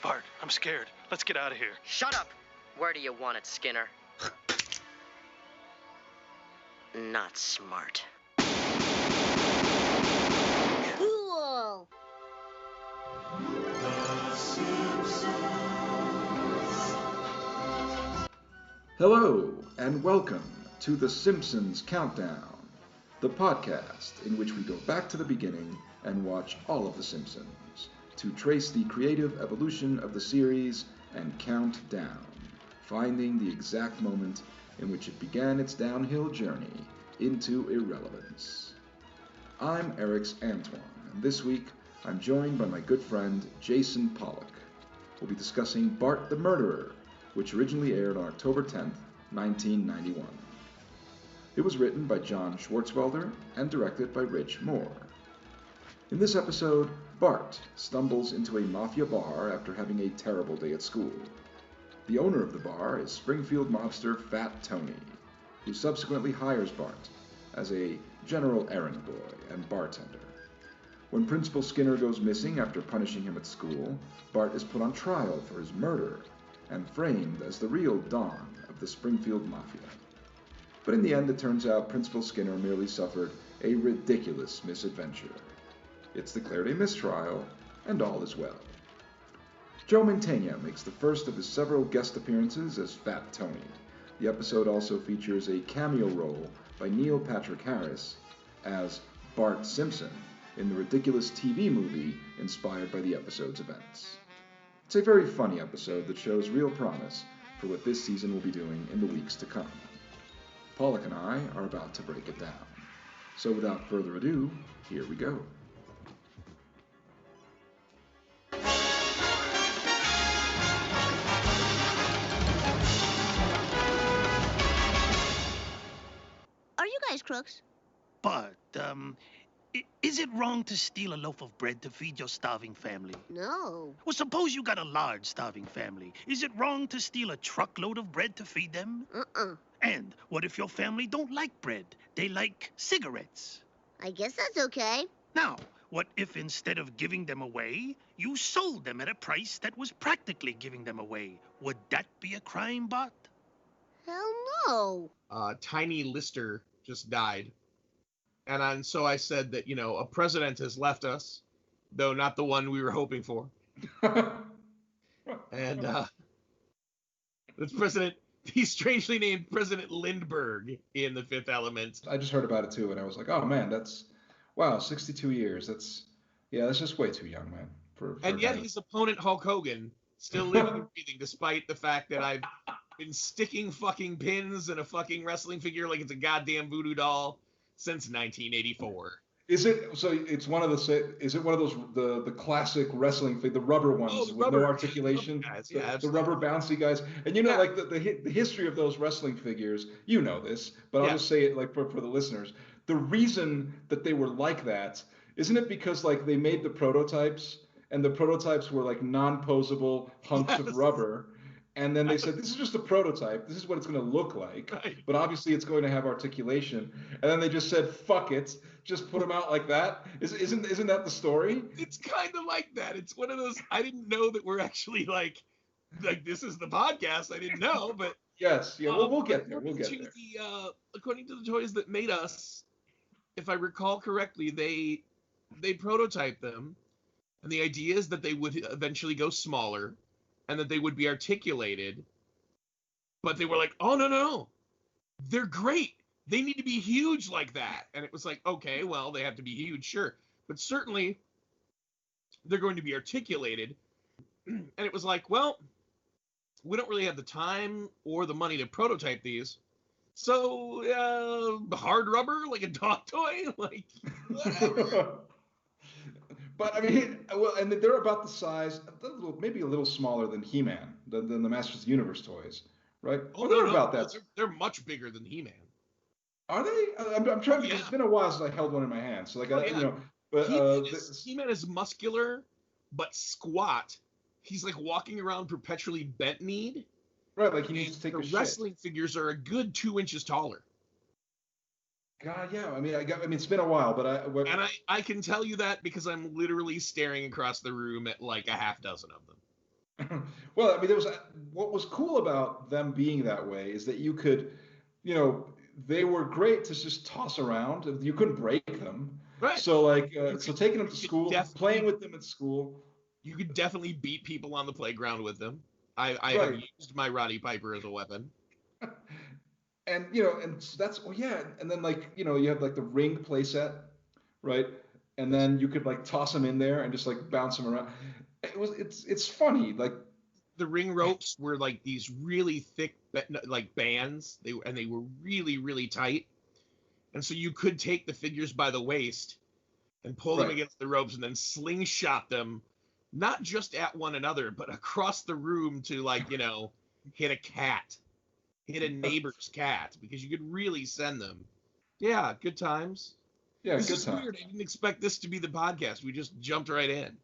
Bart, I'm scared. Let's get out of here. Shut up! Where do you want it, Skinner? Not smart. Cool! Hello, and welcome to The Simpsons Countdown, the podcast in which we go back to the beginning and watch all of The Simpsons to trace the creative evolution of the series and count down, finding the exact moment in which it began its downhill journey into irrelevance. I'm Erix Antoine, and this week I'm joined by my good friend Jason Pollock. We'll be discussing Bart the Murderer, which originally aired on October 10th, 1991. It was written by John Swartzwelder and directed by Rich Moore. In this episode, Bart stumbles into a mafia bar after having a terrible day at school. The owner of the bar is Springfield mobster Fat Tony, who subsequently hires Bart as a general errand boy and bartender. When Principal Skinner goes missing after punishing him at school, Bart is put on trial for his murder and framed as the real Don of the Springfield Mafia. But in the end, it turns out Principal Skinner merely suffered a ridiculous misadventure. It's declared a mistrial, and all is well. Joe Mantegna makes the first of his several guest appearances as Fat Tony. The episode also features a cameo role by Neil Patrick Harris as Bart Simpson in the ridiculous TV movie inspired by the episode's events. It's a very funny episode that shows real promise for what this season will be doing in the weeks to come. Pollock and I are about to break it down. So without further ado, here we go. Are you guys crooks? But, is it wrong to steal a loaf of bread to feed your starving family? No. Well, suppose you got a large starving family. Is it wrong to steal a truckload of bread to feed them? And what if your family don't like bread? They like cigarettes. I guess that's okay. Now, what if instead of giving them away, you sold them at a price that was practically giving them away? Would that be a crime, Bart? Hell no. Tiny Lister just died. And so I said that, a president has left us, though not the one we were hoping for. And this president, he's strangely named President Lindbergh in The Fifth Element. I just heard about it too, and I was like, oh man, that's, wow, 62 years. That's just way too young, man. And yet his opponent, Hulk Hogan, still living and breathing, despite the fact that I've been sticking fucking pins in a fucking wrestling figure like it's a goddamn voodoo doll since 1984. Is it so? Is it one of those the classic wrestling the rubber ones with no articulation, the rubber bouncy guys? And like the history of those wrestling figures, this, but I'll just say it like for the listeners. The reason that they were like that, isn't it because like they made the prototypes and the prototypes were like non-posable hunks of rubber. And then they said, this is just a prototype. This is what it's going to look like. Right. But obviously it's going to have articulation. And then they just said, fuck it. Just put them out like that. Isn't that the story? It's kind of like that. It's one of those, I didn't know that we're actually like this is the podcast. I didn't know, but. Yes. Yeah, we'll get there. We'll get there. According to the toys that made us, if I recall correctly, they prototyped them. And the idea is that they would eventually go smaller. And that they would be articulated, but they were like, oh, no, they're great. They need to be huge like that. And it was like, okay, well, they have to be huge, sure. But certainly, they're going to be articulated. And it was like, well, we don't really have the time or the money to prototype these. So, hard rubber, like a dog toy? Like, whatever. But I mean, well, and they're about the size, maybe a little smaller than He-Man, than the Masters of the Universe toys, right? Oh, they're about that. They're much bigger than He-Man. Are they? I'm trying to. It's been a while since I held one in my hand, so like But He-Man is muscular, but squat. He's like walking around perpetually bent-kneed. Right, like he needs to take a shit. The wrestling figures are a good 2 inches taller. God, yeah. I mean, it's been a while, but I can tell you that because I'm literally staring across the room at like a half dozen of them. Well, I mean, there was what was cool about them being that way is that you could, you know, they were great to just toss around. You couldn't break them. Right. So like, You so could, taking them to you could school, playing definitely with them at school, you could definitely beat people on the playground with them. I have right? used my Roddy Piper as a weapon. And and so that's yeah. And then like you have like the ring playset, right? And Yes. then you could like toss them in there and just like bounce them around. It's funny like The ring ropes were like these really thick like bands. They were really really tight. And so you could take the figures by the waist and pull them right. against the ropes and then slingshot them not just at one another but across the room to like, hit a cat, hit a neighbor's cat because you could really send them. Yeah, good times. Yeah, This good is time. weird. I didn't expect this to be the podcast. We just jumped right in.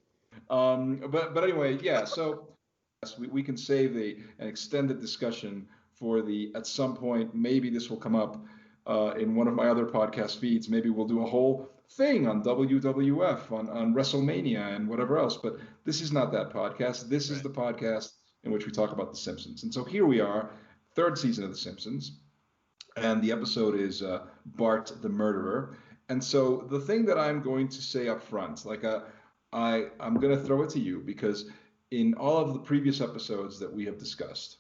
But anyway, yeah. So yes, we can save an extended discussion for the at some point. Maybe this will come up in one of my other podcast feeds. Maybe we'll do a whole thing on WWF, on WrestleMania, and whatever else. But this is not that podcast. This is Right. the podcast in which we talk about The Simpsons. And so here we are, third season of The Simpsons, and the episode is Bart the Murderer. And so the thing that I'm going to say up front, like I'm going to throw it to you because in all of the previous episodes that we have discussed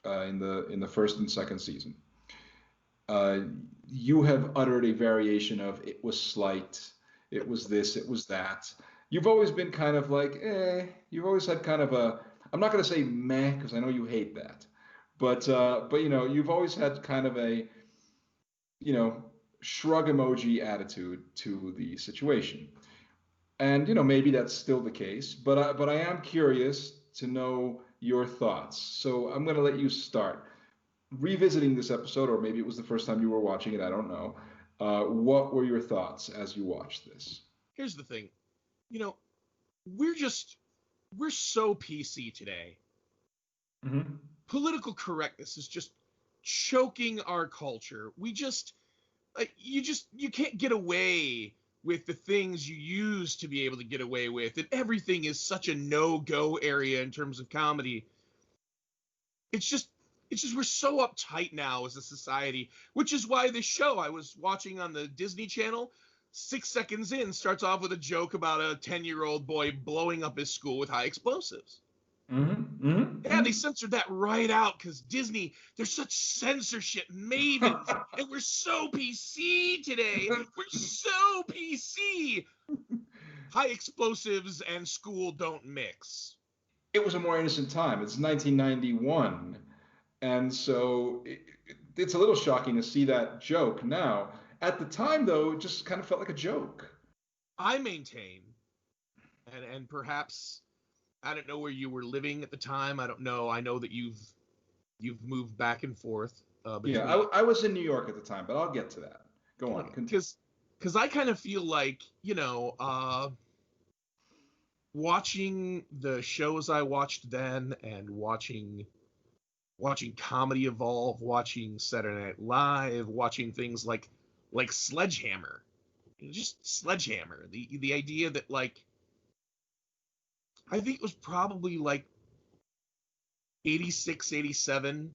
in the first and second season, uh, you have uttered a variation of it was slight, it was this, it was that. You've always been kind of like, eh. You've always had kind of a, I'm not going to say meh because I know you hate that, but you've always had kind of a you know shrug emoji attitude to the situation. And maybe that's still the case, but I am curious to know your thoughts. So I'm going to let you start revisiting this episode, or maybe it was the first time you were watching it. I don't know. What were your thoughts as you watched this? Here's the thing. You know, we're just we're so PC today. Mm-hmm. Political correctness is just choking our culture. We just you can't get away with the things you used to be able to get away with, and everything is such a no-go area in terms of comedy. It's just we're so uptight now as a society, which is why this show I was watching on the Disney Channel 6 seconds in starts off with a joke about a 10-year-old boy blowing up his school with high explosives. Mm-hmm. Mm-hmm. Yeah, they censored that right out because Disney, they're such censorship mavens, and we're so PC today. We're so PC. High explosives and school don't mix. It was a more innocent time. It's 1991, and so it's a little shocking to see that joke now. At the time, though, it just kind of felt like a joke. I maintain, and perhaps I don't know where you were living at the time. I don't know. I know that you've moved back and forth Yeah, between. I was in New York at the time, but I'll get to that. Go on. Because I kind of feel like watching the shows I watched then and watching comedy evolve, watching Saturday Night Live, watching things like Sledgehammer, just Sledgehammer. The idea that like I think it was probably like 86, 87,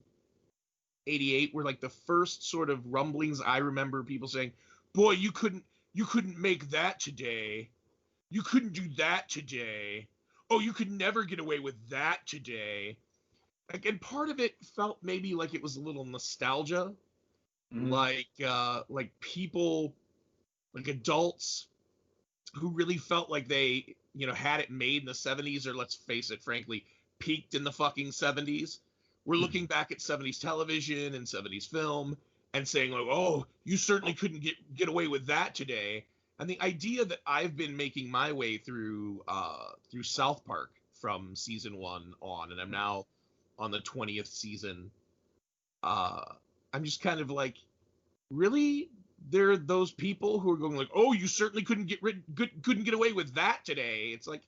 88 were like the first sort of rumblings I remember people saying, "Boy, you couldn't make that today. You couldn't do that today. Oh, you could never get away with that today." And part of it felt maybe like it was a little nostalgia, Mm-hmm. like people, like adults who really felt like they had it made in the 70s, or let's face it, frankly, peaked in the fucking 70s. We're looking back at 70s television and 70s film and saying like, "Oh, you certainly couldn't get away with that today." And the idea that I've been making my way through South Park from season 1 on, and I'm now on the 20th season, I'm just kind of like, really? There are those people who are going like, "Oh, you certainly couldn't get away with that today." It's like,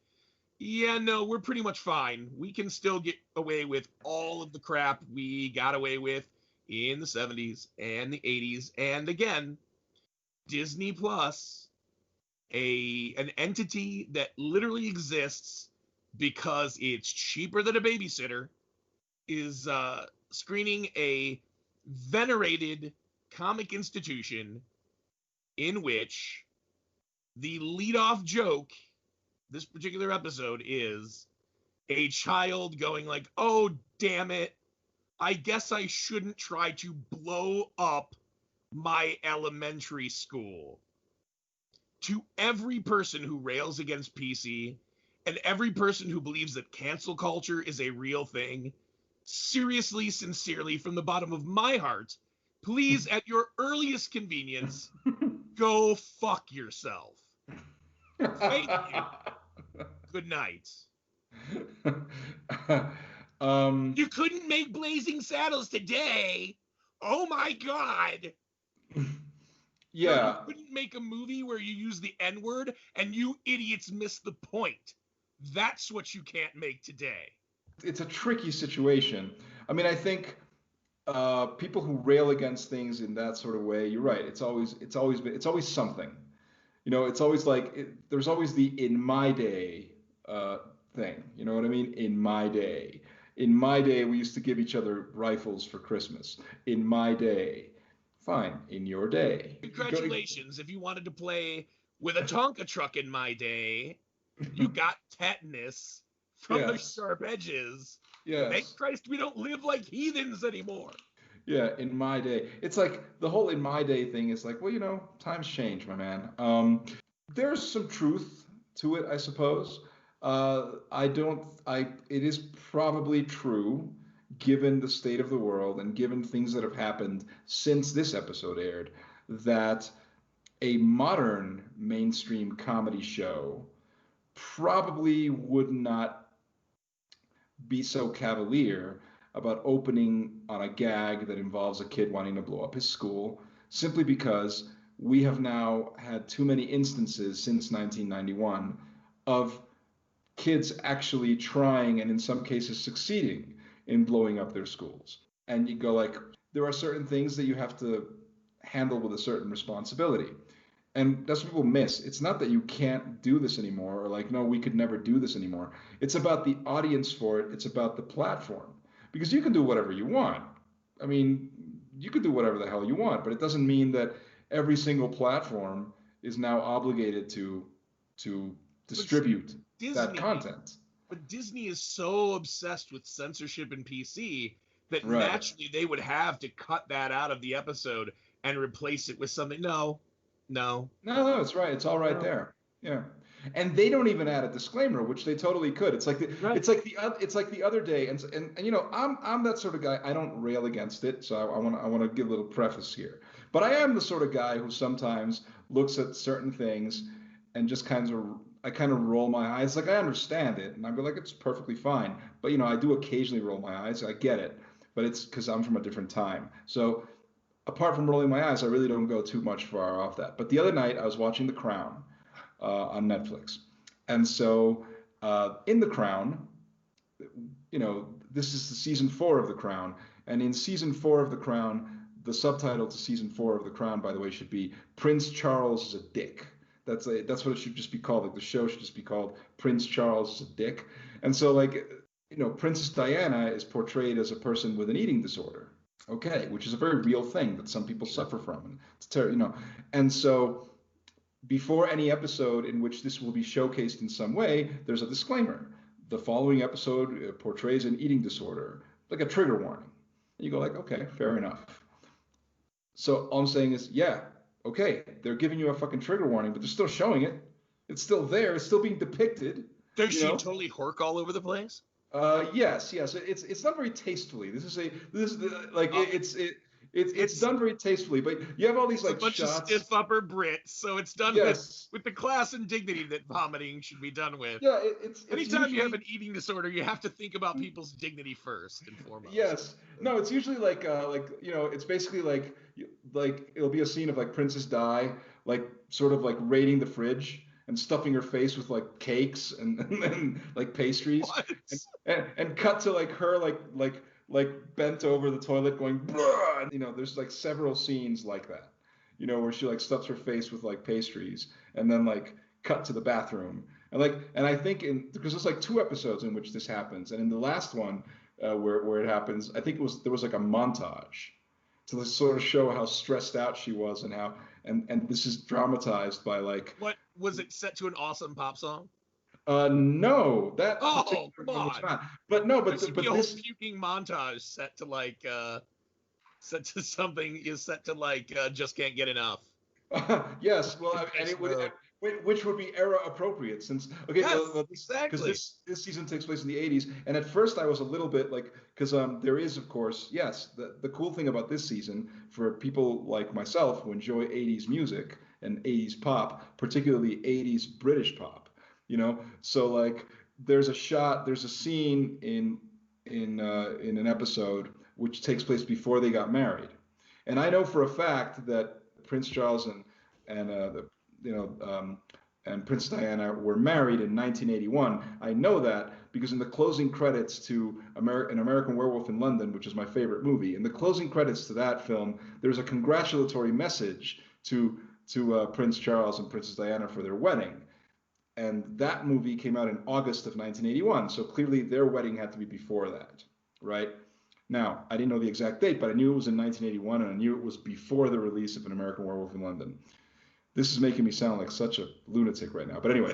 yeah, no, we're pretty much fine. We can still get away with all of the crap we got away with in the 70s and the 80s. And again, Disney Plus, an entity that literally exists because it's cheaper than a babysitter, is screening a venerated comic institution in which the lead-off joke this particular episode is a child going like, oh, damn it, I guess I shouldn't try to blow up my elementary school. To every person who rails against PC and every person who believes that cancel culture is a real thing, seriously, sincerely, from the bottom of my heart, please, at your earliest convenience, go fuck yourself. Thank you. Good night. You couldn't make Blazing Saddles today. Oh my God. Yeah. No, you couldn't make a movie where you use the N-word and you idiots miss the point. That's what you can't make today. It's a tricky situation. I mean, I think people who rail against things in that sort of way, you're right. It's always something. You know, it's always like there's always the in my day thing. You know what I mean? In my day. In my day, we used to give each other rifles for Christmas. In my day. Fine. In your day. Congratulations. If you wanted to play with a Tonka truck in my day, you got tetanus from the sharp edges. Yes. Thank Christ we don't live like heathens anymore. Yeah, in my day. It's like the whole in my day thing is like, well, you know, times change, my man. There's some truth to it, I suppose. It is probably true, given the state of the world and given things that have happened since this episode aired, that a modern mainstream comedy show probably would not be so cavalier about opening on a gag that involves a kid wanting to blow up his school, simply because we have now had too many instances since 1991 of kids actually trying and in some cases succeeding in blowing up their schools. And you go like, there are certain things that you have to handle with a certain responsibility. And that's what people miss. It's not that you can't do this anymore or like, no, we could never do this anymore. It's about the audience for it. It's about the platform. Because you can do whatever you want. I mean, you can do whatever the hell you want, but it doesn't mean that every single platform is now obligated to distribute that content. But Disney is so obsessed with censorship and PC that naturally they would have to cut that out of the episode and replace it with something. No, it's right. It's all right there. Yeah. And they don't even add a disclaimer, which they totally could. It's like it's like the other day, and you know, I'm that sort of guy. I don't rail against it, so I want to give a little preface here. But I am the sort of guy who sometimes looks at certain things and just kind of roll my eyes. Like, I understand it, and I'm like, it's perfectly fine. But you know, I do occasionally roll my eyes. I get it, but it's because I'm from a different time. So apart from rolling my eyes, I really don't go too much far off that. But the other night, I was watching The Crown on Netflix. And so in The Crown, you know, this is the season 4 of The Crown. And in season 4 of The Crown, the subtitle to season 4 of The Crown, by the way, should be Prince Charles is a Dick. That's what it should just be called. Like, the show should just be called Prince Charles is a Dick. And so, like, you know, Princess Diana is portrayed as a person with an eating disorder. Okay, which is a very real thing that some people suffer from. And it's you know, and so before any episode in which this will be showcased in some way, there's a disclaimer. The following episode portrays an eating disorder, like a trigger warning. And you go like, okay, fair enough. So all I'm saying is, yeah, okay, they're giving you a fucking trigger warning, but they're still showing it. It's still there. It's still being depicted. Does she totally hork all over the place? Yes. It's done very tastefully. It's done very tastefully, but you have all these like bunch shots. Of stiff upper Brits, so it's done with the class and dignity that vomiting should be done with. Yeah, anytime usually, you have an eating disorder, you have to think about people's dignity first and foremost. Yes, no, it's usually like you know, it's basically like it'll be a scene of like Princess Di like sort of like raiding the fridge and stuffing her face with like cakes and like pastries, and cut to like her like bent over the toilet going, bruh! And, you know, there's like several scenes like that, you know, where she like stuffs her face with like pastries and then like cut to the bathroom And I think because there's like 2 episodes in which this happens, and in the last one where it happens, I think there was like a montage to sort of show how stressed out she was and how and this is dramatized by like. What was it set to an awesome pop song? No, that Oh, particular come one was on. not. But no, There but should be but a whole this. puking montage set to like just can't get enough. Yes, well, and Face mode. which would be era appropriate since okay, Yes, because exactly. this season takes place in the 80s, and at first I was a little bit like because there is of course yes the cool thing about this season for people like myself who enjoy 80s music and 80s pop, particularly 80s British pop, so like there's a scene in an episode which takes place before they got married, and I know for a fact that Prince Charles and you know and Princess Diana were married in 1981. I know that because in the closing credits to An American Werewolf in London, which is my favorite movie, in the closing credits to that film, there's a congratulatory message to Prince Charles and Princess Diana for their wedding. And that movie came out in August of 1981. So clearly their wedding had to be before that, right? Now, I didn't know the exact date, but I knew it was in 1981, and I knew it was before the release of An American Werewolf in London. This is making me sound like such a lunatic right now. But anyway,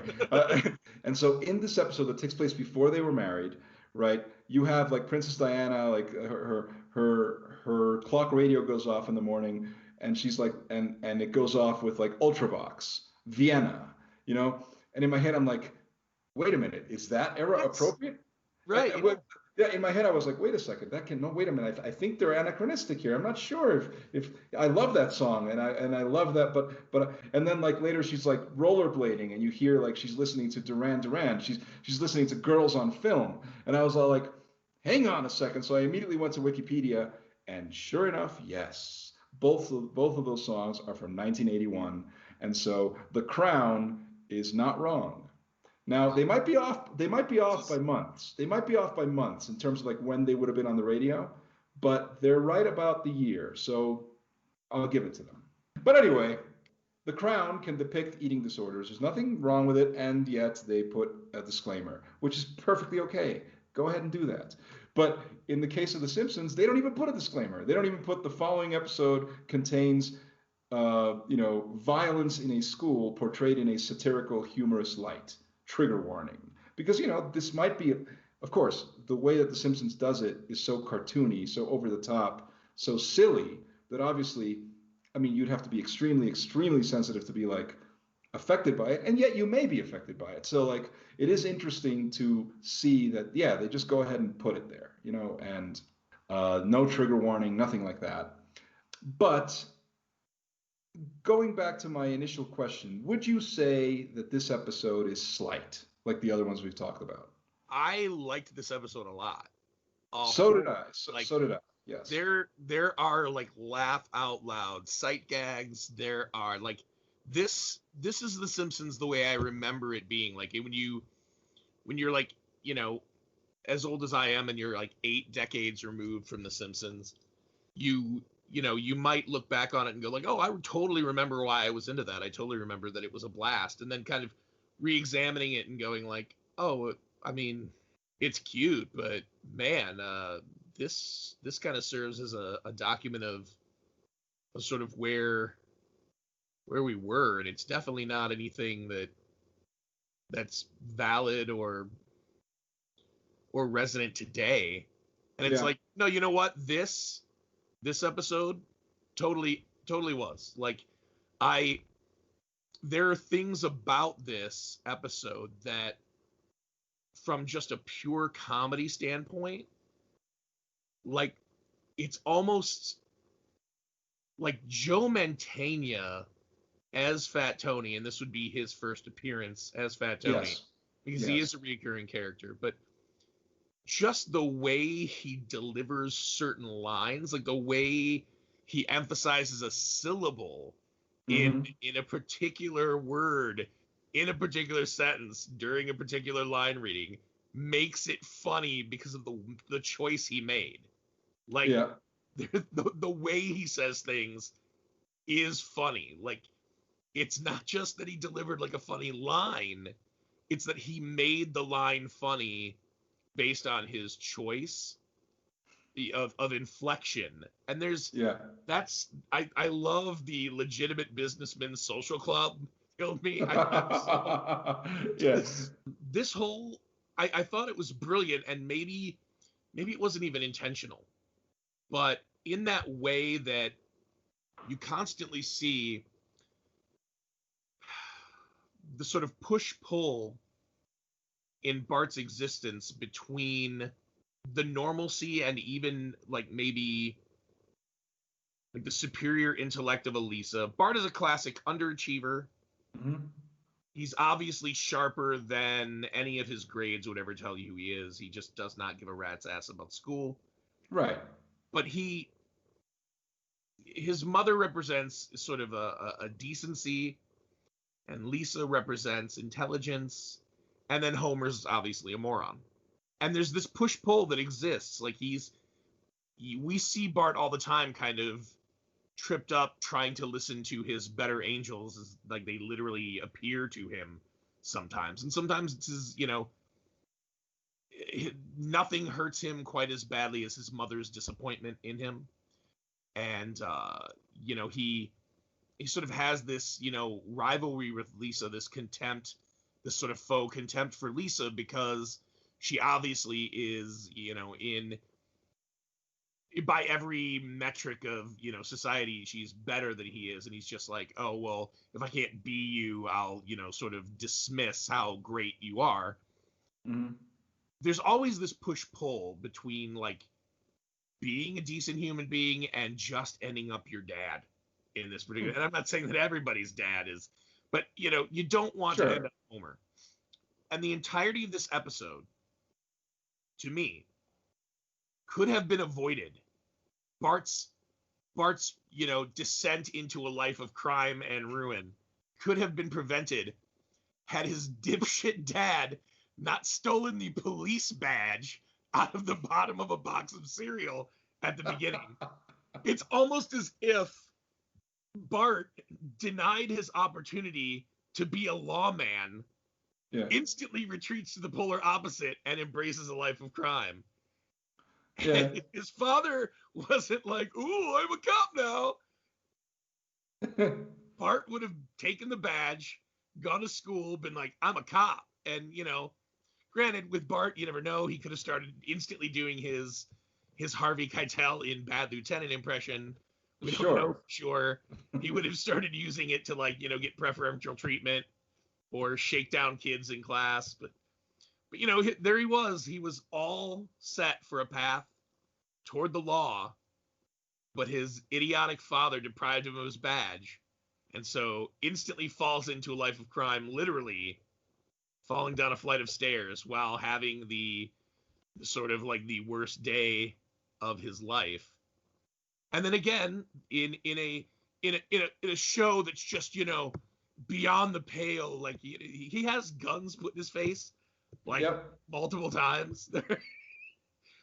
and so in this episode that takes place before they were married, right? You have like Princess Diana, like her clock radio goes off in the morning, and she's like, and it goes off with like Ultravox, Vienna, And in my head, I'm like, wait a minute, is that era appropriate? Right. Yeah, in my head, I was like, wait a second, wait a minute. I think they're anachronistic here. I'm not sure if I love that song and I love that, but and then like later she's like rollerblading and you hear like she's listening to Duran Duran. She's listening to Girls on Film, and I was all like, hang on a second. So I immediately went to Wikipedia, and sure enough, yes, both of those songs are from 1981, and so The Crown is not wrong. Now they might be off. They might be off by months. They might be off by months in terms of like when they would have been on the radio, but they're right about the year. So I'll give it to them. But anyway, The Crown can depict eating disorders. There's nothing wrong with it, and yet they put a disclaimer, which is perfectly okay. Go ahead and do that. But in the case of The Simpsons, they don't even put a disclaimer. They don't even put the following episode contains violence in a school portrayed in a satirical, humorous light. Trigger warning. Because, this might be, of course, the way that The Simpsons does it is so cartoony, so over the top, so silly that obviously, I mean, you'd have to be extremely, extremely sensitive to be like affected by it. And yet you may be affected by it. So like, it is interesting to see that, yeah, they just go ahead and put it there, and no trigger warning, nothing like that. But going back to my initial question, would you say that this episode is slight, like the other ones we've talked about? I liked this episode a lot. So did I. So did I. Yes. There are like laugh out loud sight gags. There are like this is The Simpsons the way I remember it being. Like when you're like, as old as I am and you're like 8 decades removed from The Simpsons, you might look back on it and go like, oh, I totally remember why I was into that. I totally remember that it was a blast. And then kind of re-examining it and going like, oh, I mean, it's cute, but man, this kind of serves as a document of sort of where we were. And it's definitely not anything that's valid or resonant today. And it's like, no, you know what? This episode totally was like, there are things about this episode that from just a pure comedy standpoint, like it's almost like Joe Mantegna as Fat Tony, and this would be his first appearance as Fat Tony, because he is a recurring character, but just the way he delivers certain lines, like the way he emphasizes a syllable in a particular word, in a particular sentence, during a particular line reading, makes it funny because of the choice he made. Like, the way he says things is funny. Like, it's not just that he delivered like a funny line, It's that he made the line funny based on his choice of inflection. And I love the legitimate businessman social club. Killed me. Yes. This whole, I thought it was brilliant, and maybe it wasn't even intentional, but in that way that you constantly see the sort of push-pull in Bart's existence between the normalcy and even like maybe like the superior intellect of Elisa. Bart is a classic underachiever. Mm-hmm. He's obviously sharper than any of his grades would ever tell you who he is. He just does not give a rat's ass about school. Right. But his mother represents sort of a decency, and Lisa represents intelligence, and then Homer's obviously a moron. And there's this push-pull that exists. Like we see Bart all the time kind of tripped up trying to listen to his better angels, like they literally appear to him sometimes. And sometimes it's his, nothing hurts him quite as badly as his mother's disappointment in him. And, he sort of has this, rivalry with Lisa, this contempt, this sort of faux contempt for Lisa, because she obviously is, by every metric of, society, she's better than he is. And he's just like, oh, well, if I can't be you, I'll, sort of dismiss how great you are. Mm-hmm. There's always this push-pull between, like, being a decent human being and just ending up your dad in this particular. And I'm not saying that everybody's dad is, but, you don't want to end up Homer. And the entirety of this episode, to me, could have been avoided. Bart's descent into a life of crime and ruin could have been prevented had his dipshit dad not stolen the police badge out of the bottom of a box of cereal at the beginning. It's almost as if Bart denied his opportunity to be a lawman, instantly retreats to the polar opposite and embraces a life of crime. Yeah. And his father wasn't like, ooh, I'm a cop now. Bart would have taken the badge, gone to school, been like, I'm a cop. And, granted, with Bart, you never know. He could have started instantly doing his Harvey Keitel in Bad Lieutenant impression. We don't know for sure. He would have started using it to, like, get preferential treatment or shake down kids in class. But there he was. He was all set for a path toward the law, but his idiotic father deprived him of his badge, and so instantly falls into a life of crime, literally falling down a flight of stairs while having the sort of like the worst day of his life. And then again, in a show that's just, beyond the pale, like he has guns put in his face, like multiple times.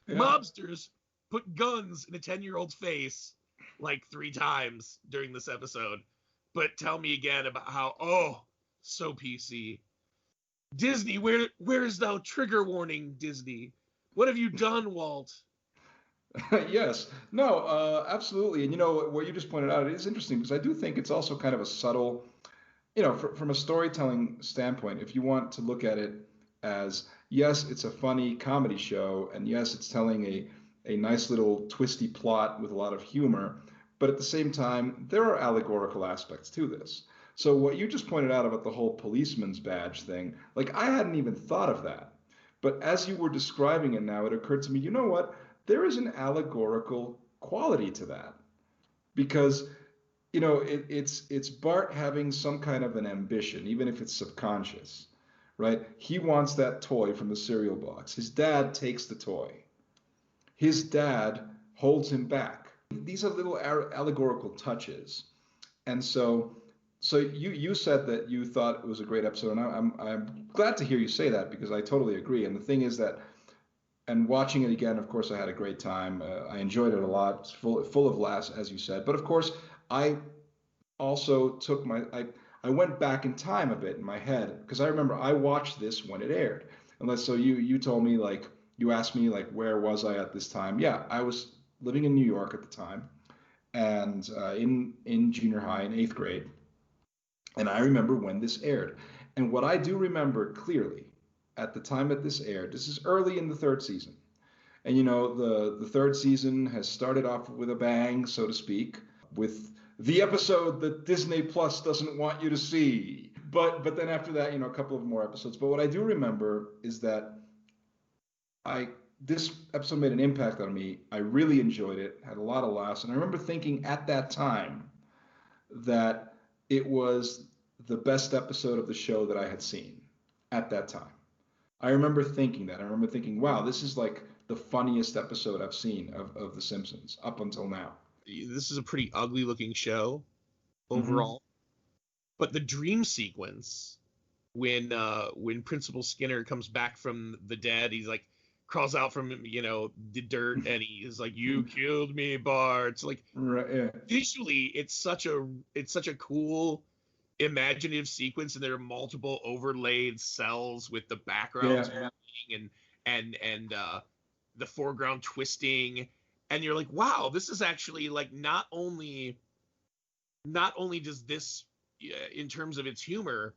Mobsters put guns in a 10-year-old's face like 3 times during this episode. But tell me again about how, so PC. Disney, where is thou trigger warning, Disney? What have you done, Walt? Yes. No, absolutely. And, what you just pointed out, it is interesting because I do think it's also kind of a subtle, from a storytelling standpoint, if you want to look at it as, yes, it's a funny comedy show, and yes, it's telling a nice little twisty plot with a lot of humor, but at the same time, there are allegorical aspects to this. So what you just pointed out about the whole policeman's badge thing, like I hadn't even thought of that. But as you were describing it now, it occurred to me, you know what? There is an allegorical quality to that. Because, it's Bart having some kind of an ambition, even if it's subconscious, right? He wants that toy from the cereal box. His dad takes the toy. His dad holds him back. These are little allegorical touches. And so you said that you thought it was a great episode, and I'm glad to hear you say that because I totally agree. And the thing is that, and watching it again, of course, I had a great time. I enjoyed it a lot. It's full of laughs, as you said. But of course, I also took I went back in time a bit in my head because I remember I watched this when it aired. Unless so you told me like you asked me like where was I at this time? Yeah, I was living in New York at the time and in junior high in 8th grade. And I remember when this aired. And what I do remember clearly at the time that this aired, this is early in the third season. And you know, the third season has started off with a bang, so to speak, with the episode that Disney Plus doesn't want you to see. But then after that, you know, a couple of more episodes. But what I do remember is that I this episode made an impact on me. I really enjoyed it, had a lot of laughs, and I remember thinking at that time that it was the best episode of the show that I had seen at that time. I remember thinking that. I remember thinking, wow, this is like the funniest episode I've seen of The Simpsons up until now. This is a pretty ugly looking show overall. Mm-hmm. But the dream sequence when Principal Skinner comes back from the dead, he's like crawls out from, you know, the dirt and he's like, you killed me, Bart. It's like, right, yeah. Visually it's such a cool imaginative sequence, and there are multiple overlaid cells with the backgrounds moving and the foreground twisting, and you're like, wow, this is actually like not only does this in terms of its humor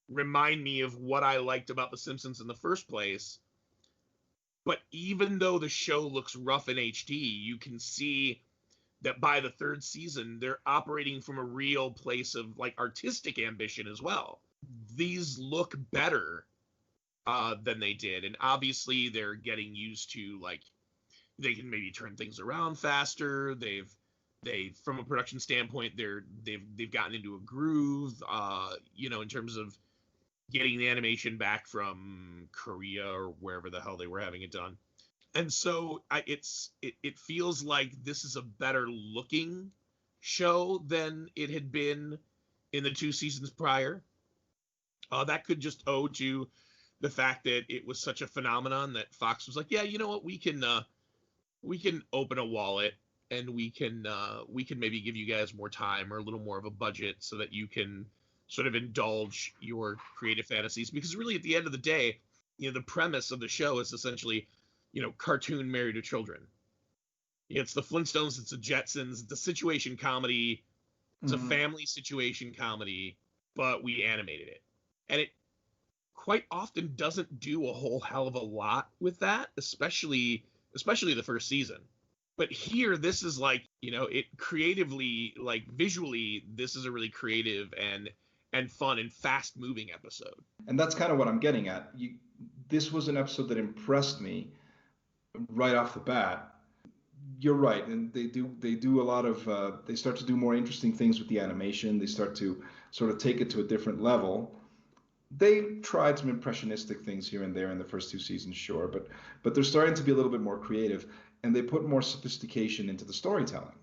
remind me of what I liked about The Simpsons in the first place, but even though the show looks rough in HD, you can see that by the third season, they're operating from a real place of like artistic ambition as well. These look better than they did. And obviously they're getting used to, like, they can maybe turn things around faster. They've from a production standpoint, they've gotten into a groove, you know, in terms of getting the animation back from Korea or wherever the hell they were having it done. And so it feels like this is a better looking show than it had been in the 2 seasons prior. That could just owe to the fact that it was such a phenomenon that Fox was like, yeah, you know what, we can open a wallet and we can maybe give you guys more time or a little more of a budget so that you can sort of indulge your creative fantasies. Because really, at the end of the day, you know, the premise of the show is essentially, you know, cartoon married to children. It's the Flintstones, it's the Jetsons, it's a situation comedy, it's a family situation comedy, but we animated it. And it quite often doesn't do a whole hell of a lot with that, especially the first season. But here, this is like, you know, it creatively, like visually, this is a really creative and fun and fast moving episode. And that's kind of what I'm getting at. This was an episode that impressed me right off the bat. You're right, and they do a lot of they start to do more interesting things with the animation. They start to sort of take it to a different level. They tried some impressionistic things here and there in the first 2 seasons, sure, but they're starting to be a little bit more creative, and they put more sophistication into the storytelling,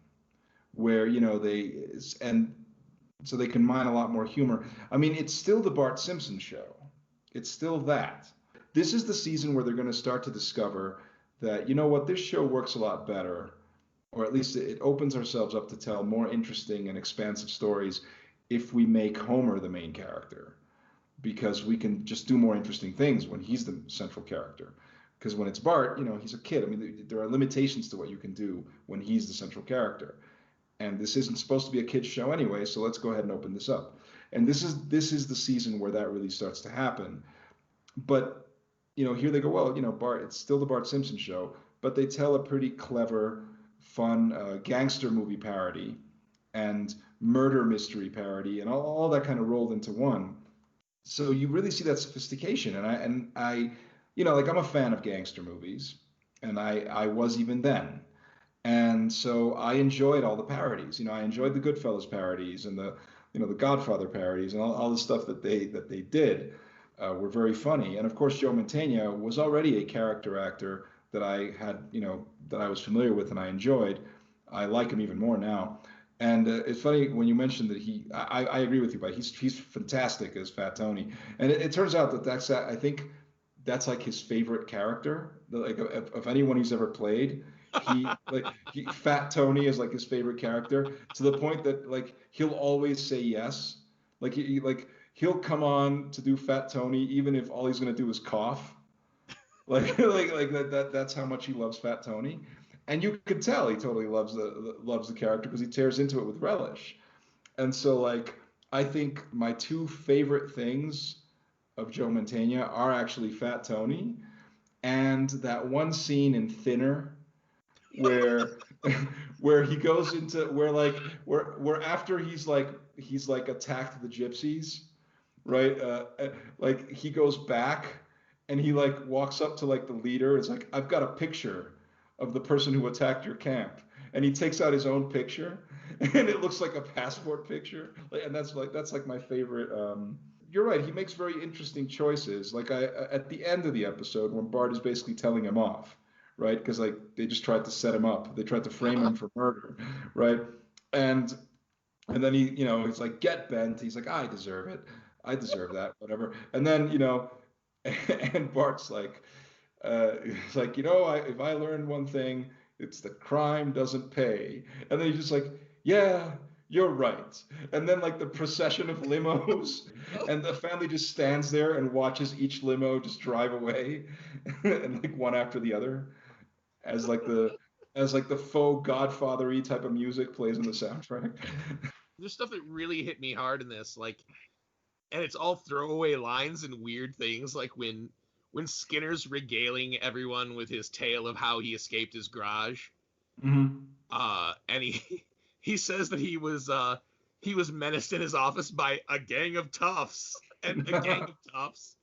where, you know, so they can mine a lot more humor. I mean, it's still the Bart Simpson show. It's still that. This is the season where they're going to start to discover that, you know what, this show works a lot better, or at least it opens ourselves up to tell more interesting and expansive stories if we make Homer the main character, because we can just do more interesting things when he's the central character. Because when it's Bart, you know, he's a kid. I mean, there are limitations to what you can do when he's the central character. And this isn't supposed to be a kid's show anyway, so let's go ahead and open this up. And this is the season where that really starts to happen. But, you know, here they go, well, you know, Bart, it's still the Bart Simpson show, but they tell a pretty clever, fun gangster movie parody and murder mystery parody and all that kind of rolled into one. So you really see that sophistication. And I, you know, like, I'm a fan of gangster movies, and I was even then. And so I enjoyed all the parodies. You know, I enjoyed the Goodfellas parodies and the Godfather parodies and all the stuff that they did were very funny. And of course, Joe Mantegna was already a character actor that I had, you know, that I was familiar with and I enjoyed. I like him even more now. And it's funny when you mentioned that I agree with you, but he's fantastic as Fat Tony. And it turns out that I think that's like his favorite character. Like, of anyone he's ever played. Fat Tony is like his favorite character, to the point that, like, he'll always say yes Like he'll come on to do Fat Tony even if all he's gonna do is cough. Like that's how much he loves Fat Tony, and you could tell he totally loves the character because he tears into it with relish. And so like I think my two favorite things of Joe Mantegna are actually Fat Tony and that one scene in Thinner where where he goes into where after he's like attacked the gypsies, right? Like he goes back and he like walks up to like the leader. It's like, I've got a picture of the person who attacked your camp, and he takes out his own picture, and it looks like a passport picture. And that's like my favorite. You're right. He makes very interesting choices. Like at the end of the episode when Bart is basically telling him off, right? Because like they just tried to set him up. They tried to frame him for murder, right? And and then he's like, get bent. He's like, I deserve it. I deserve that, whatever. And then, and Bart's like, it's like, if I learned one thing, it's that crime doesn't pay. And then he's just like, yeah, you're right. And then like the procession of limos, and the family just stands there and watches each limo just drive away, and like one after the other, as like the faux Godfather-y type of music plays in the soundtrack. There's stuff that really hit me hard in this, like, and it's all throwaway lines and weird things, like when Skinner's regaling everyone with his tale of how he escaped his garage, Mm-hmm. And he says that he was menaced in his office by a gang of toughs, and a gang of toughs.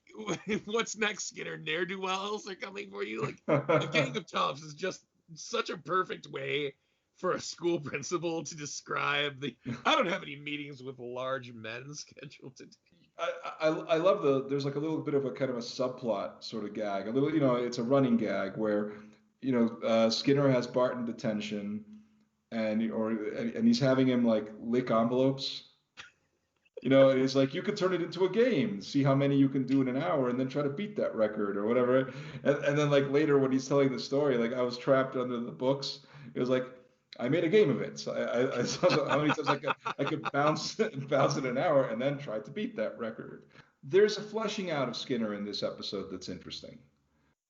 What's next, Skinner? Ne'er-do-wells are coming for you. Like, a gang of toughs is just such a perfect way for a school principal to describe the. I don't have any meetings with large men scheduled today. I love there's like a little bit of a kind of a subplot sort of gag, a little, it's a running gag where, Skinner has Bart in detention, and he's having him like lick envelopes. It's like, you could turn it into a game, see how many you can do in an hour, and then try to beat that record or whatever. And then like later when he's telling the story, like, I was trapped under the books. It was like, I made a game of it. So I saw how many times I could bounce in an hour and then try to beat that record. There's a fleshing out of Skinner in this episode that's interesting.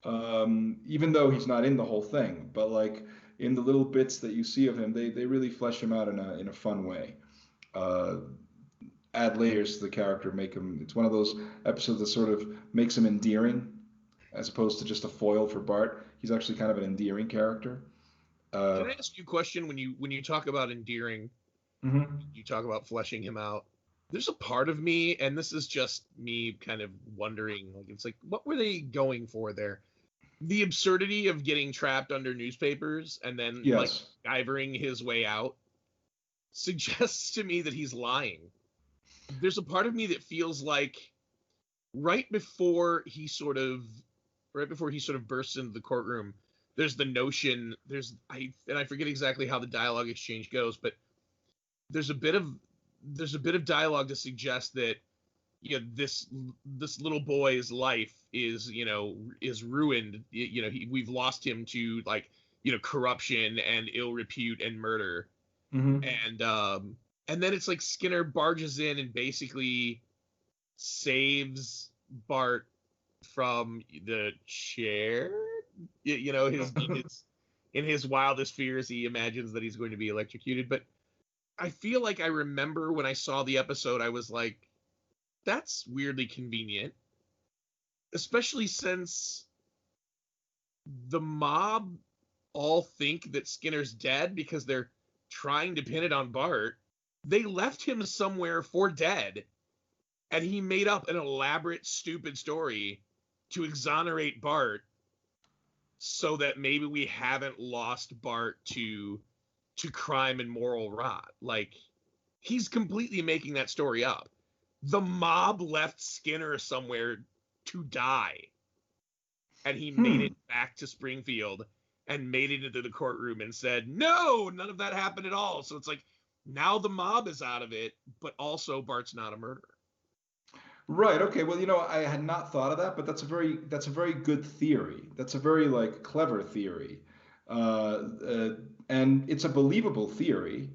Even though he's not in the whole thing, but like in the little bits that you see of him, they really flesh him out in a fun way. Add layers to the character, make him. It's one of those episodes that sort of makes him endearing, as opposed to just a foil for Bart. He's actually kind of an endearing character. Can I ask you a question? When you talk about endearing, mm-hmm. you talk about fleshing him out. There's a part of me, and this is just me kind of wondering, like, it's like, what were they going for there? The absurdity of getting trapped under newspapers and then like MacGyvering his way out suggests to me that he's lying. There's a part of me that feels like right before he sort of bursts into the courtroom, there's the notion, I forget exactly how the dialogue exchange goes, but there's a bit of dialogue to suggest that this little boy's life is ruined. We've lost him to like corruption and ill repute and murder. Mm-hmm. And then it's like Skinner barges in and basically saves Bart from the chair. In his wildest fears, he imagines that he's going to be electrocuted. But I feel like I remember when I saw the episode, I was like, that's weirdly convenient. Especially since the mob all think that Skinner's dead because they're trying to pin it on Bart. They left him somewhere for dead, and he made up an elaborate, stupid story to exonerate Bart so that maybe we haven't lost Bart to crime and moral rot. Like, he's completely making that story up. The mob left Skinner somewhere to die, and he made it back to Springfield and made it into the courtroom and said, no, none of that happened at all. So it's like, now the mob is out of it, but also Bart's not a murderer. Right. Okay. Well, I had not thought of that, but that's a very good theory. That's a very like clever theory, and it's a believable theory,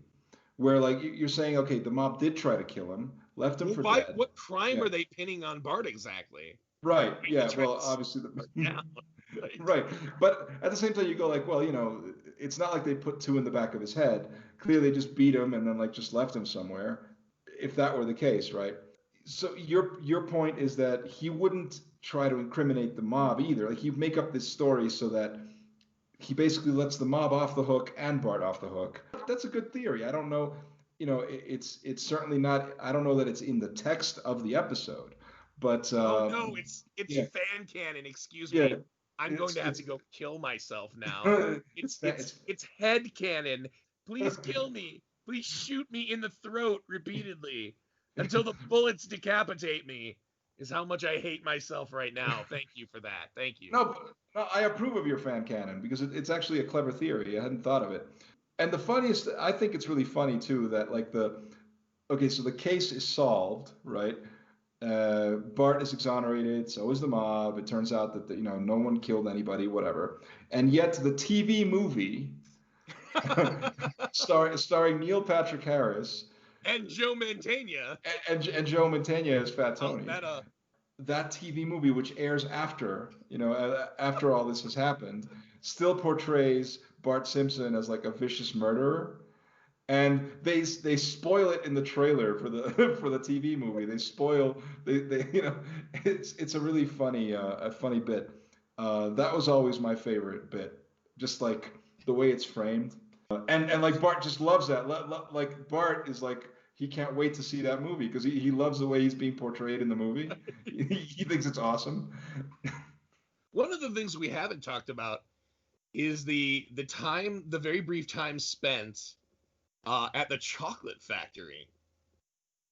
where like you're saying, okay, the mob did try to kill him. left him for Why? dead. What crime Yeah. are they pinning on Bart exactly? Right. They Yeah. try Well, to obviously, Yeah, right. right. But at the same time, you go like, well, it's not like they put two in the back of his head. Clearly, they just beat him and then like just left him somewhere. If that were the case, right? So your point is that he wouldn't try to incriminate the mob either. Like he'd make up this story so that he basically lets the mob off the hook and Bart off the hook. That's a good theory. I don't know. It's certainly not. I don't know that it's in the text of the episode, but Oh no, it's yeah, fan canon. Excuse yeah. me. I'm going to have It's to go kill myself now. It's it's it's head canon. Please kill me. Please shoot me in the throat repeatedly until the bullets decapitate me. Is how much I hate myself right now. Thank you for that. Thank you. no, I approve of your fan canon because it's actually a clever theory. I hadn't thought of it. And the funniest, I think it's really funny too that like okay, so the case is solved, right? Bart is exonerated, so is the mob. It turns out that no one killed anybody, whatever. And yet the TV movie starring Neil Patrick Harris And Joe Mantegna. and Joe Mantegna as Fat Oh, Tony. meta. That TV movie, which airs after after all this has happened, still portrays Bart Simpson as like a vicious murderer. And they spoil it in the trailer for the for the TV movie. They it's a really funny funny bit. That was always my favorite bit, just like the way it's framed. And like Bart just loves that. Like Bart is like he can't wait to see that movie because he loves the way he's being portrayed in the movie. He thinks it's awesome. One of the things we haven't talked about is the very brief time spent at the chocolate factory,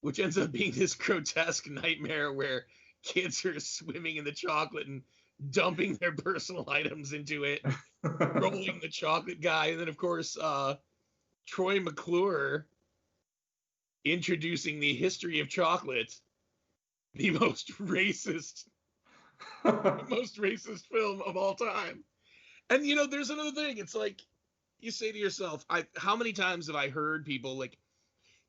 which ends up being this grotesque nightmare where kids are swimming in the chocolate and dumping their personal items into it, rolling the chocolate guy, and then of course Troy McClure introducing the history of chocolate, the most racist film of all time. And there's another thing. It's like you say to yourself, how many times have I heard people like,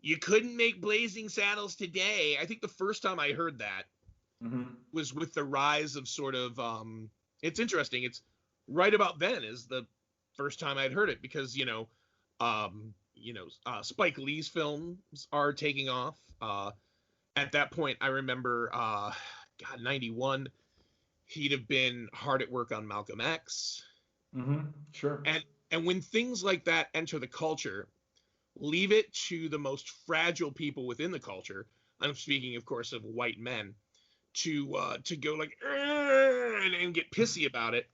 you couldn't make Blazing Saddles today? I think the first time I heard that was with the rise of sort of it's interesting. It's right about then is the first time I'd heard it because Spike Lee's films are taking off. At that point, I remember 91, he'd have been hard at work on Malcolm X. Sure. And when things like that enter the culture, leave it to the most fragile people within the culture. I'm speaking, of course, of white men, to go like and get pissy about it.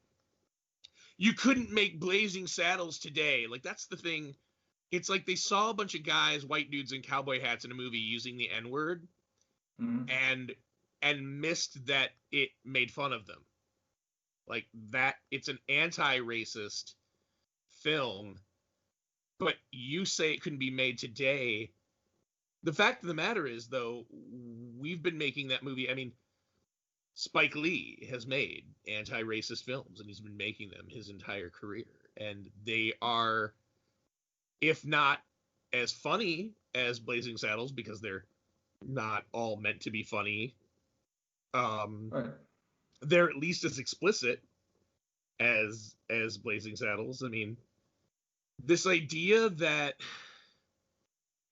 You couldn't make Blazing Saddles today. Like that's the thing. It's like they saw a bunch of guys, white dudes in cowboy hats in a movie using the N-word, and missed that it made fun of them. Like that, it's an anti-racist film, but you say it couldn't be made today. The fact of the matter is, though, we've been making that movie. I mean, Spike Lee has made anti-racist films, and he's been making them his entire career. And they are, if not as funny as Blazing Saddles, because they're not all meant to be funny, Right. they're at least as explicit as Blazing Saddles. I mean, this idea that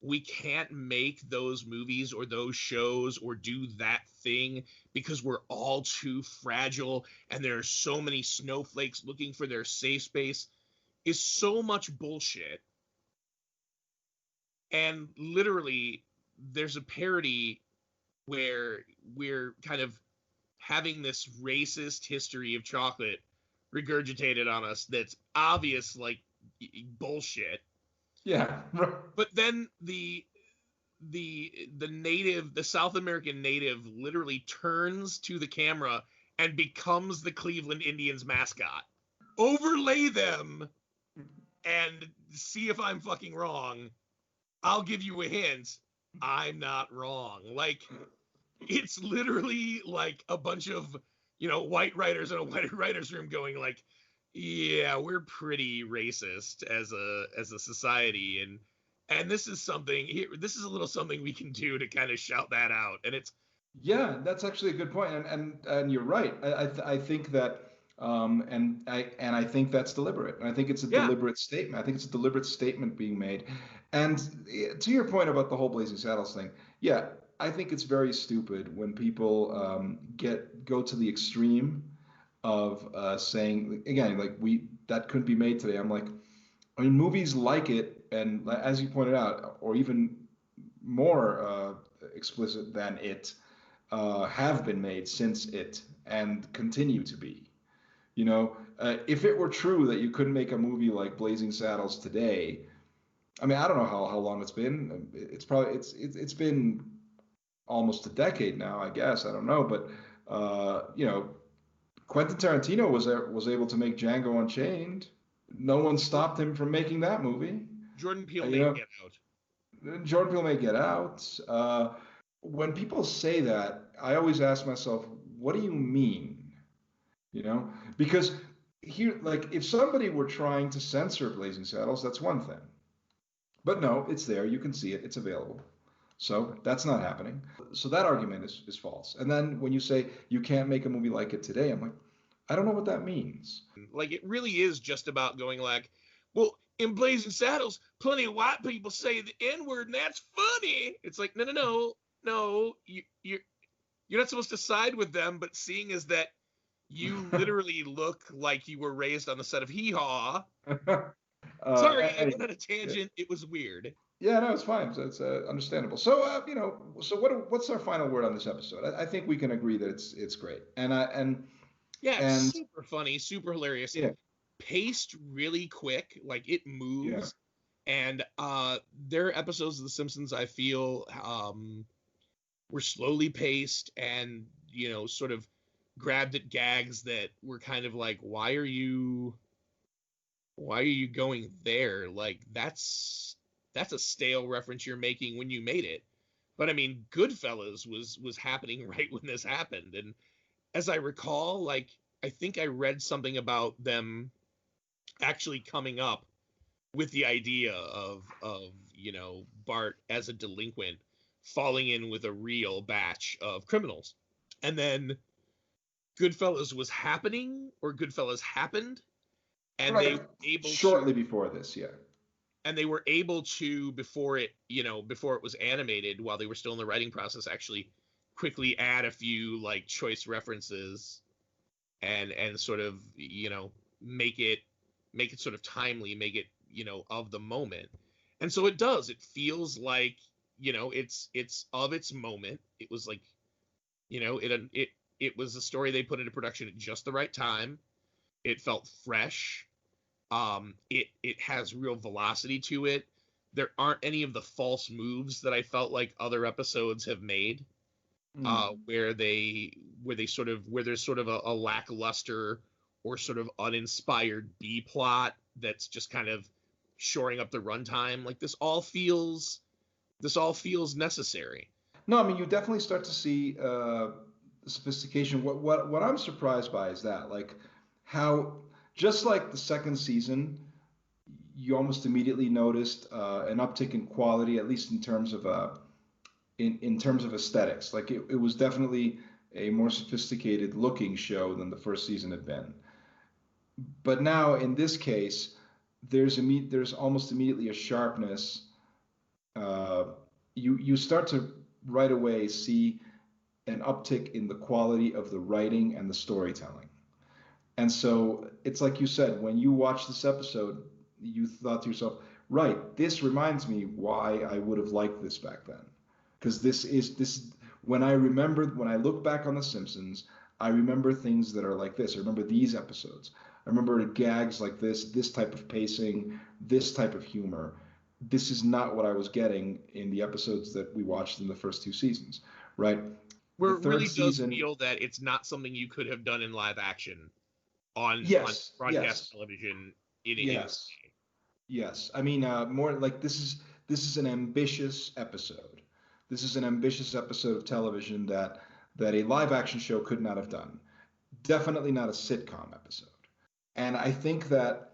we can't make those movies or those shows or do that thing because we're all too fragile and there are so many snowflakes looking for their safe space is so much bullshit. And literally, there's a parody where we're kind of having this racist history of chocolate regurgitated on us that's obvious, like, bullshit. Yeah. But then the South American native literally turns to the camera and becomes the Cleveland Indians mascot. Overlay them and see if I'm fucking wrong. I'll give you a hint. I'm not wrong. Like, it's literally like a bunch of, white writers in a white writers room going like, yeah, we're pretty racist as a society, and And this is something here. This is a little something we can do to kind of shout that out. And it's Yeah, that's actually a good point, and you're right. I think that, and I think that's deliberate. And I think it's a yeah, deliberate statement. I think it's a deliberate statement being made. And to your point about the whole Blazing Saddles thing, yeah, I think it's very stupid when people go to the extreme of saying again, like that couldn't be made today. I'm like, I mean, movies like it, and as you pointed out, or even more explicit than it, have been made since it and continue to be. If it were true that you couldn't make a movie like Blazing Saddles today, I mean, I don't know how long it's been. It's probably it's been almost a decade now, I guess. I don't know, but Quentin Tarantino was able to make Django Unchained. No one stopped him from making that movie. Jordan Peele You made know, Get Out. Jordan Peele may Get Out. When people say that, I always ask myself, what do you mean? Because here, like, if somebody were trying to censor Blazing Saddles, that's one thing. But no, it's there. You can see it. It's available. So that's not happening. So that argument is false. And then when you say you can't make a movie like it today, I'm like, I don't know what that means. Like, it really is just about going like, well, in Blazing Saddles, plenty of white people say the N-word, and that's funny. It's like, no, you're not supposed to side with them, but seeing as that you literally look like you were raised on the set of Hee Haw. Sorry, I went on a tangent. It was weird. Yeah, no, it's fine. It's understandable. So, so what's our final word on this episode? I think we can agree that it's great. Yeah, super funny, super hilarious. Yeah. Paced really quick, like it moves. Yeah. And there are episodes of The Simpsons I feel were slowly paced and, sort of grabbed at gags that were kind of like, why are you going there? Like, that's a stale reference you're making when you made it. But I mean, Goodfellas was happening right when this happened. And as I recall, like, I think I read something about them actually coming up with the idea of Bart as a delinquent falling in with a real batch of criminals. And then Goodfellas was happening, or Goodfellas happened, and right. they were able shortly before this, yeah. And they were able to, before it was animated, while they were still in the writing process, actually quickly add a few like choice references and sort of, make it sort of timely, make it, of the moment. And so it does. It feels like, it's of its moment. It was like, it was a story they put into production at just the right time. It felt fresh. It has real velocity to it. There aren't any of the false moves that I felt like other episodes have made, where there's sort of a lackluster or sort of uninspired B plot that's just kind of shoring up the runtime. Like, this all feels necessary. No, I mean, you definitely start to see sophistication. What I'm surprised by is that, like, how just like the second season, you almost immediately noticed an uptick in quality, at least in terms of in terms of aesthetics. Like, it was definitely a more sophisticated looking show than the first season had been. But now in this case, there's almost immediately a sharpness. You start to right away see an uptick in the quality of the writing and the storytelling. And so it's like you said, when you watch this episode, you thought to yourself, right, this reminds me why I would have liked this back then. Because when I look back on The Simpsons, I remember things that are like this. I remember these episodes. I remember gags like this type of pacing, this type of humor. This is not what I was getting in the episodes that we watched in the first two seasons, right? Where it really does feel that it's not something you could have done in live action on broadcast television in India. Yes. I mean, more like this is an ambitious episode. This is an ambitious episode of television that a live action show could not have done. Definitely not a sitcom episode. And I think that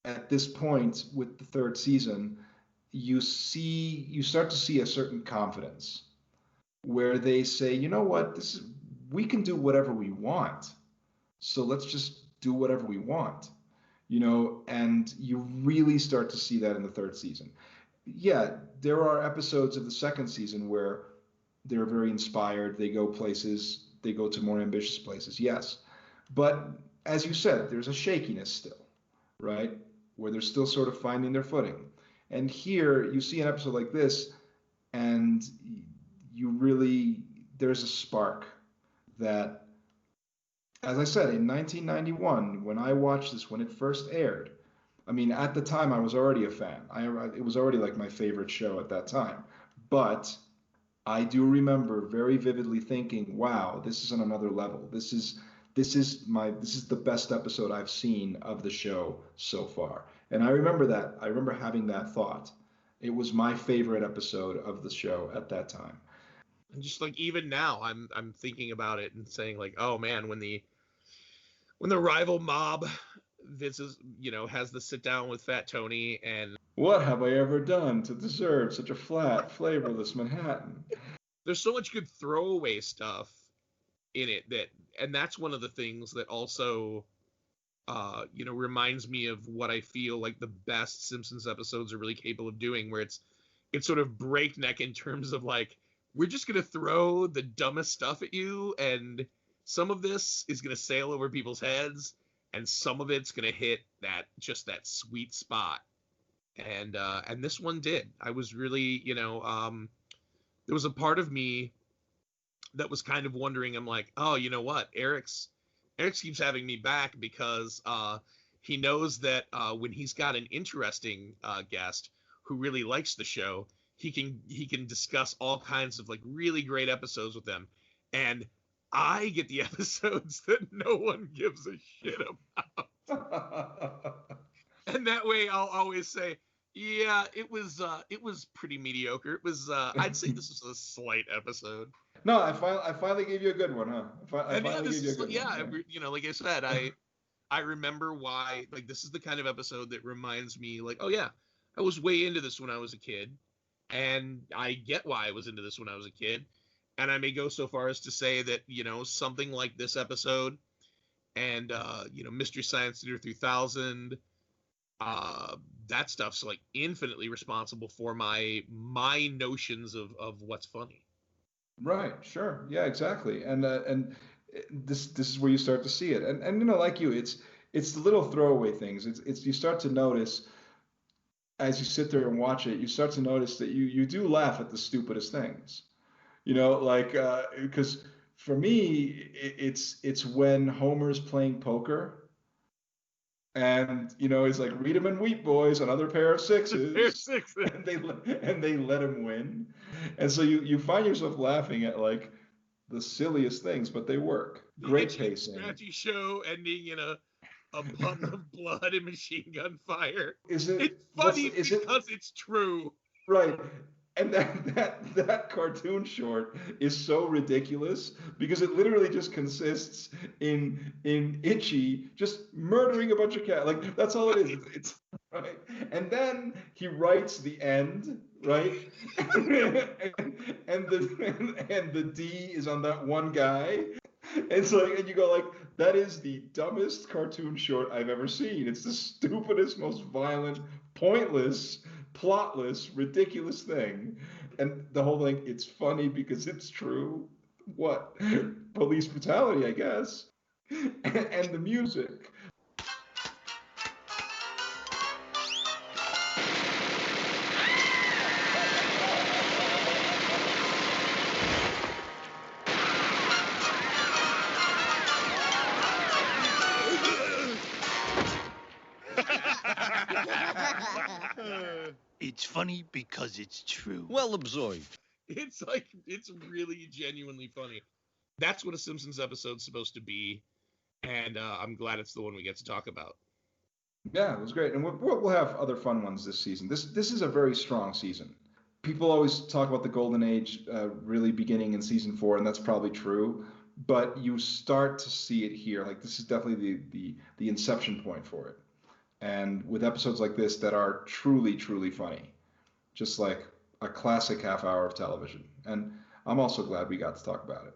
at this point with the third season, you start to see a certain confidence where they say, you know what, we can do whatever we want. So let's just do whatever we want, and you really start to see that in the third season. Yeah, there are episodes of the second season where they're very inspired. They go places, they go to more ambitious places, yes. But as you said, there's a shakiness still, right? Where they're still sort of finding their footing. And here you see an episode like this, and there's a spark that, as I said, in 1991, when I watched this, when it first aired, I mean, at the time I was already a fan. It was already like my favorite show at that time. But I do remember very vividly thinking, wow, this is on another level. This is the best episode I've seen of the show so far. And I remember that. I remember having that thought. It was my favorite episode of the show at that time. And just like even now, I'm thinking about it and saying like, oh man, when the rival mob has the sit down with Fat Tony and what have I ever done to deserve such a flat, flavorless Manhattan? There's so much good throwaway stuff in it and that's one of the things that also reminds me of what I feel like the best Simpsons episodes are really capable of doing, where it's sort of breakneck in terms of like, we're just going to throw the dumbest stuff at you, and some of this is going to sail over people's heads, and some of it's going to hit that sweet spot. And this one did. I was really, there was a part of me that was kind of wondering, I'm like, oh, you know what? Erix keeps having me back because he knows that when he's got an interesting guest who really likes the show, he can discuss all kinds of like really great episodes with them. And I get the episodes that no one gives a shit about. And that way I'll always say, yeah, it was pretty mediocre. It was I'd say this was a slight episode. No, I finally gave you a good one, huh? Like I said, I remember why, like, this is the kind of episode that reminds me like, oh yeah, I was way into this when I was a kid, and I get why I was into this when I was a kid. And I may go so far as to say that, something like this episode and, Mystery Science Theater 3000, that stuff's like infinitely responsible for my notions of what's funny. Right. Sure. Yeah, exactly. And this is where you start to see it. And like you, it's the little throwaway things. It's you start to notice as you sit there and watch it, you start to notice that you do laugh at the stupidest things. Because for me, it's when Homer's playing poker, and he's like, read 'em and weep, boys, another pair of sixes, and they let him win, and so you find yourself laughing at like the silliest things, but they work. Great pacing. Scratchy show ending in a puddle of blood and machine gun fire. It's funny because it's true. Right. And that cartoon short is so ridiculous because it literally just consists in Itchy just murdering a bunch of cats. Like, that's all it is. It's right. And then he writes the end, right? and the D is on that one guy. It's like, and you go like, that is the dumbest cartoon short I've ever seen. It's the stupidest, most violent, pointless, plotless, ridiculous thing. And the whole thing, it's funny because it's true. What? Police brutality, I guess. And the music. It's funny because it's true. Well observed. It's really genuinely funny. That's what a Simpsons episode's supposed to be, and I'm glad it's the one we get to talk about. Yeah, it was great, and we'll have other fun ones this season. This is a very strong season. People always talk about the golden age really beginning in season 4, and that's probably true. But you start to see it here. Like, this is definitely the inception point for it. And with episodes like this that are truly, truly funny. Just like a classic half hour of television. And I'm also glad we got to talk about it.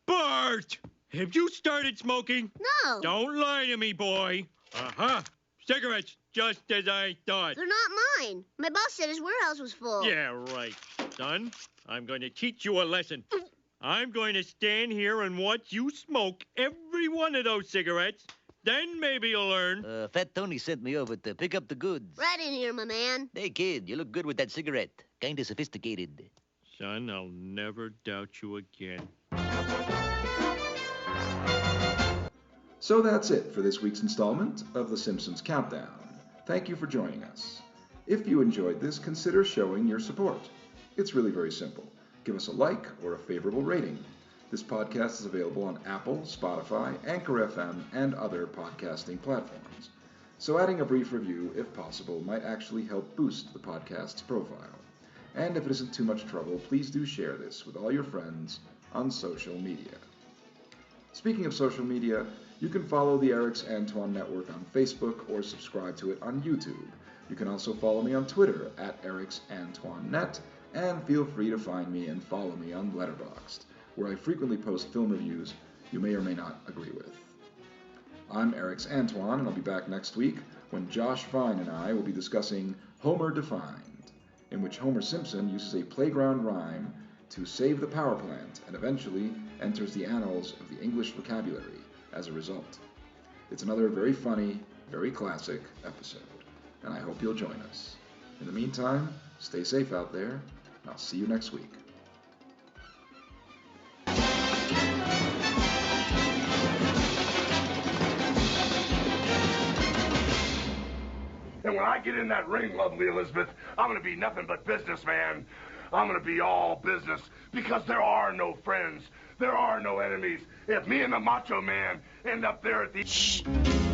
Bart! Have you started smoking? No. Don't lie to me, boy. Uh-huh. Cigarettes, just as I thought. They're not mine. My boss said his warehouse was full. Yeah, right. Son, I'm going to teach you a lesson. I'm going to stand here and watch you smoke every one of those cigarettes. Then maybe you'll learn. Fat Tony sent me over to pick up the goods. Right in here, my man. Hey, kid, you look good with that cigarette. Kinda sophisticated. Son, I'll never doubt you again. So that's it for this week's installment of The Simpsons Countdown. Thank you for joining us. If you enjoyed this, consider showing your support. It's really very simple. Give us a like or a favorable rating. This podcast is available on Apple, Spotify, Anchor FM, and other podcasting platforms. So adding a brief review, if possible, might actually help boost the podcast's profile. And if it isn't too much trouble, please do share this with all your friends on social media. Speaking of social media, you can follow the Erix Antoine Network on Facebook or subscribe to it on YouTube. You can also follow me on Twitter at ErixAntoineNet, and feel free to find me and follow me on Letterboxd, where I frequently post film reviews you may or may not agree with. I'm Erix Antoine, and I'll be back next week when Josh Vine and I will be discussing Homer Defined, in which Homer Simpson uses a playground rhyme to save the power plant and eventually enters the annals of the English vocabulary as a result. It's another very funny, very classic episode, and I hope you'll join us. In the meantime, stay safe out there, and I'll see you next week. And when I get in that ring, lovely Elizabeth, I'm going to be nothing but businessman. I'm going to be all business because there are no friends. There are no enemies. If me and the Macho Man end up there at the...